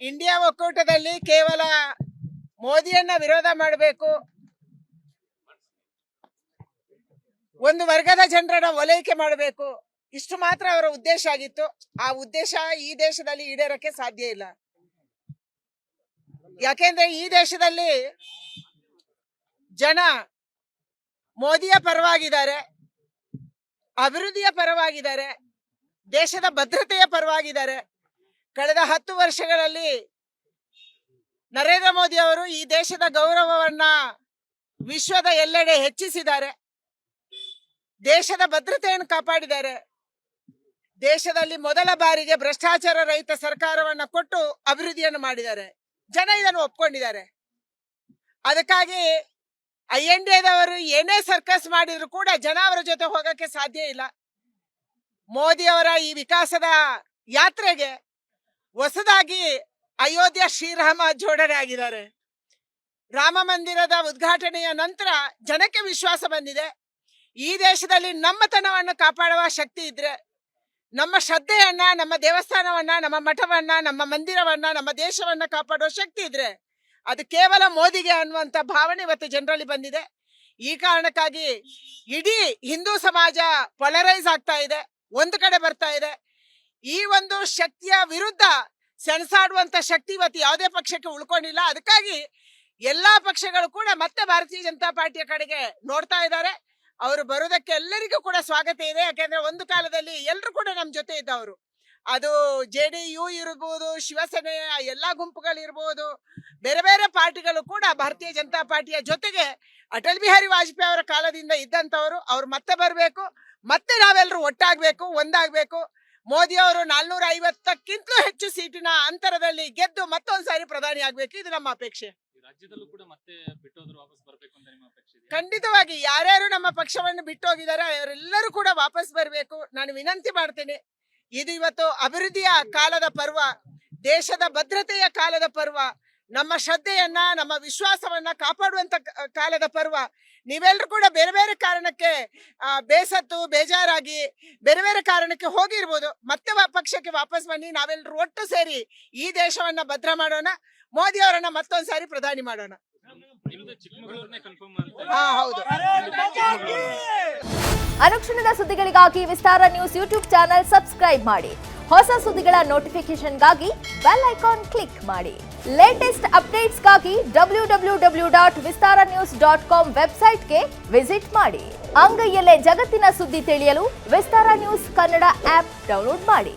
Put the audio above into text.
India ಒಕ್ಕೂಟದಲ್ಲಿ ಕೇವಲ ಮೋದಿಯನ್ನ ವಿರೋಧ ಮಾಡಬೇಕು, ಒಂದು ವರ್ಗದ ಜನರನ್ನ ಓಲೈಕೆ ಮಾಡಬೇಕು, ಇಷ್ಟು ಮಾತ್ರ ಅವರ ಉದ್ದೇಶ ಆಗಿತ್ತು. ಆ ಉದ್ದೇಶ ಈ ದೇಶದಲ್ಲಿ ಈಡೇರಕ್ಕೆ ಸಾಧ್ಯ ಇಲ್ಲ. ಯಾಕೆಂದ್ರೆ ಈ ದೇಶದಲ್ಲಿ ಜನ ಮೋದಿಯ ಪರವಾಗಿದ್ದಾರೆ, ಅಭಿವೃದ್ಧಿಯ ಪರವಾಗಿದ್ದಾರೆ, ದೇಶದ ಭದ್ರತೆಯ ಪರವಾಗಿದ್ದಾರೆ. ಕಳೆದ 10 ವರ್ಷಗಳಲ್ಲಿ ನರೇಂದ್ರ ಮೋದಿ ಅವರು ಈ ದೇಶದ ಗೌರವವನ್ನ ವಿಶ್ವದ ಎಲ್ಲೆಡೆ ಹೆಚ್ಚಿಸಿದ್ದಾರೆ, ದೇಶದ ಭದ್ರತೆಯನ್ನು ಕಾಪಾಡಿದ್ದಾರೆ. ದೇಶದಲ್ಲಿ ಮೊದಲ ಬಾರಿಗೆ ಭ್ರಷ್ಟಾಚಾರ ರಹಿತ ಸರ್ಕಾರವನ್ನ ಕೊಟ್ಟು ಅಭಿವೃದ್ಧಿಯನ್ನು ಮಾಡಿದ್ದಾರೆ. ಜನ ಇದನ್ನು ಒಪ್ಕೊಂಡಿದ್ದಾರೆ. ಅದಕ್ಕಾಗಿ INDAದವರು ಏನೇ ಸರ್ಕಸ್ ಮಾಡಿದ್ರು ಕೂಡ ಜನ ಅವರ ಜೊತೆ ಹೋಗಕ್ಕೆ ಸಾಧ್ಯ ಇಲ್ಲ. ಮೋದಿ ಅವರ ಈ ವಿಕಾಸದ ಯಾತ್ರೆಗೆ ಹೊಸದಾಗಿ ಅಯೋಧ್ಯ ಶ್ರೀರಾಮ ಜೋಡಣೆ ಆಗಿದ್ದಾರೆ. ರಾಮ ಮಂದಿರದ ಉದ್ಘಾಟನೆಯ ನಂತರ ಜನಕ್ಕೆ ವಿಶ್ವಾಸ ಬಂದಿದೆ, ಈ ದೇಶದಲ್ಲಿ ನಮ್ಮತನವನ್ನು ಕಾಪಾಡುವ ಶಕ್ತಿ ಇದ್ರೆ, ನಮ್ಮ ಶ್ರದ್ಧೆಯನ್ನ, ನಮ್ಮ ದೇವಸ್ಥಾನವನ್ನ, ನಮ್ಮ ಮಠವನ್ನ, ನಮ್ಮ ಮಂದಿರವನ್ನ, ನಮ್ಮ ದೇಶವನ್ನ ಕಾಪಾಡುವ ಶಕ್ತಿ ಇದ್ರೆ ಅದು ಕೇವಲ ಮೋದಿಗೆ ಅನ್ನುವಂತ ಭಾವನೆ ಇವತ್ತು ಜನರಲ್ಲಿ ಬಂದಿದೆ. ಈ ಕಾರಣಕ್ಕಾಗಿ ಇಡೀ ಹಿಂದೂ ಸಮಾಜ ಪೊಲರೈಸ್ ಆಗ್ತಾ ಇದೆ, ಒಂದು ಕಡೆ ಬರ್ತಾ ಇದೆ. ಈ ಒಂದು ಶಕ್ತಿಯ ವಿರುದ್ಧ ಸೆಣಸಾಡುವಂತ ಶಕ್ತಿ ಇವತ್ತು ಯಾವುದೇ ಪಕ್ಷಕ್ಕೆ ಉಳ್ಕೊಂಡಿಲ್ಲ. ಅದಕ್ಕಾಗಿ ಎಲ್ಲಾ ಪಕ್ಷಗಳು ಕೂಡ ಮತ್ತೆ ಭಾರತೀಯ ಜನತಾ ಪಾರ್ಟಿಯ ಕಡೆಗೆ ನೋಡ್ತಾ ಇದ್ದಾರೆ. ಅವರು ಬರೋದಕ್ಕೆ ಎಲ್ಲರಿಗೂ ಕೂಡ ಸ್ವಾಗತ ಇದೆ. ಯಾಕೆಂದ್ರೆ ಒಂದು ಕಾಲದಲ್ಲಿ ಎಲ್ಲರೂ ಕೂಡ ನಮ್ಮ ಜೊತೆ ಇದ್ದವರು, ಅದು JDU ಇರ್ಬೋದು, ಶಿವಸೇನೆ, ಎಲ್ಲಾ ಗುಂಪುಗಳಿರ್ಬೋದು, ಬೇರೆ ಬೇರೆ ಪಾರ್ಟಿಗಳು ಕೂಡ ಭಾರತೀಯ ಜನತಾ ಪಾರ್ಟಿಯ ಜೊತೆಗೆ ಅಟಲ್ ಬಿಹಾರಿ ವಾಜಪೇಯಿ ಅವರ ಕಾಲದಿಂದ ಇದ್ದಂಥವ್ರು. ಅವ್ರು ಮತ್ತೆ ಬರಬೇಕು, ಮತ್ತೆ ನಾವೆಲ್ಲರೂ ಒಟ್ಟಾಗಬೇಕು, ಒಂದಾಗಬೇಕು. ಮೋದಿ ಅವರು 450ಕ್ಕಿಂತಲೂ ಹೆಚ್ಚು ಸೀಟಿನ ಅಂತರದಲ್ಲಿ ಗೆದ್ದು ಮತ್ತೊಂದ್ಸಾರಿ ಪ್ರಧಾನಿ ಆಗ್ಬೇಕು, ಇದು ನಮ್ಮ ಅಪೇಕ್ಷೆ. ರಾಜ್ಯದಲ್ಲೂ ಕೂಡ ಮತ್ತೆ ಬಿಟ್ಟೋದ್ರು ವಾಪಸ್ ಬರಬೇಕು ಅಂತ ನಿಮ್ಮ ಅಪೇಕ್ಷೆ ಇದೆ? ಖಂಡಿತವಾಗಿ ಯಾರ್ಯಾರು ನಮ್ಮ ಪಕ್ಷವನ್ನು ಬಿಟ್ಟೋಗಿದ್ದಾರೆ ಅವರೆಲ್ಲರೂ ಕೂಡ ವಾಪಸ್ ಬರಬೇಕು. ನಾನು ವಿನಂತಿ ಮಾಡ್ತೇನೆ. ಇದು ಇವತ್ತು ಅಭಿವೃದ್ಧಿಯ ಕಾಲದ ಪರ್ವ, ದೇಶದ ಭದ್ರತೆಯ ಕಾಲದ ಪರ್ವ, ನಮ್ಮ ಶ್ರದ್ಧೆಯನ್ನ, ನಮ್ಮ ವಿಶ್ವಾಸವನ್ನ ಕಾಪಾಡುವಂತ ಕಾಲದ ಪರ್ವ. ನೀವೆಲ್ಲರೂ ಕೂಡ ಬೇರೆ ಬೇರೆ ಕಾರಣಕ್ಕೆ ಬೇಸತ್ತು, ಬೇಜಾರಾಗಿ ಬೇರೆ ಬೇರೆ ಕಾರಣಕ್ಕೆ ಹೋಗಿರ್ಬೋದು. ಮತ್ತೆ ಪಕ್ಷಕ್ಕೆ ವಾಪಸ್ ಬನ್ನಿ, ನಾವೆಲ್ಲರೂ ಒಟ್ಟು ಸೇರಿ ಈ ದೇಶವನ್ನ ಭದ್ರ ಮಾಡೋಣ, ಮೋದಿ ಅವರನ್ನ ಮತ್ತೊಂದ್ಸಾರಿ ಪ್ರಧಾನಿ ಮಾಡೋಣ. ಹೌದು. ಅನುಕ್ಷಣದ ಸುದ್ದಿಗಳಿಗಾಗಿ ವಿಸ್ತಾರ ನ್ಯೂಸ್ ಯೂಟ್ಯೂಬ್ ಚಾನೆಲ್ ಸಬ್ಸ್ಕ್ರೈಬ್ ಮಾಡಿ. ಹೊಸ ಸುದ್ದಿಗಳ ನೋಟಿಫಿಕೇಶನ್ಗಾಗಿ ಬೆಲ್ ಐಕಾನ್ ಕ್ಲಿಕ್ ಮಾಡಿ. ಲೇಟೆಸ್ಟ್ ಅಪ್ಡೇಟ್ಸ್ಗಾಗಿ www.vistaranews.com ವೆಬ್ಸೈಟ್ಗೆ ವಿಸಿಟ್ ಮಾಡಿ. ಅಂಗೈಯಲ್ಲೇ ಜಗತ್ತಿನ ಸುದ್ದಿ ತಿಳಿಯಲು ವಿಸ್ತಾರ ನ್ಯೂಸ್ ಕನ್ನಡ ಆಪ್ ಡೌನ್ಲೋಡ್ ಮಾಡಿ.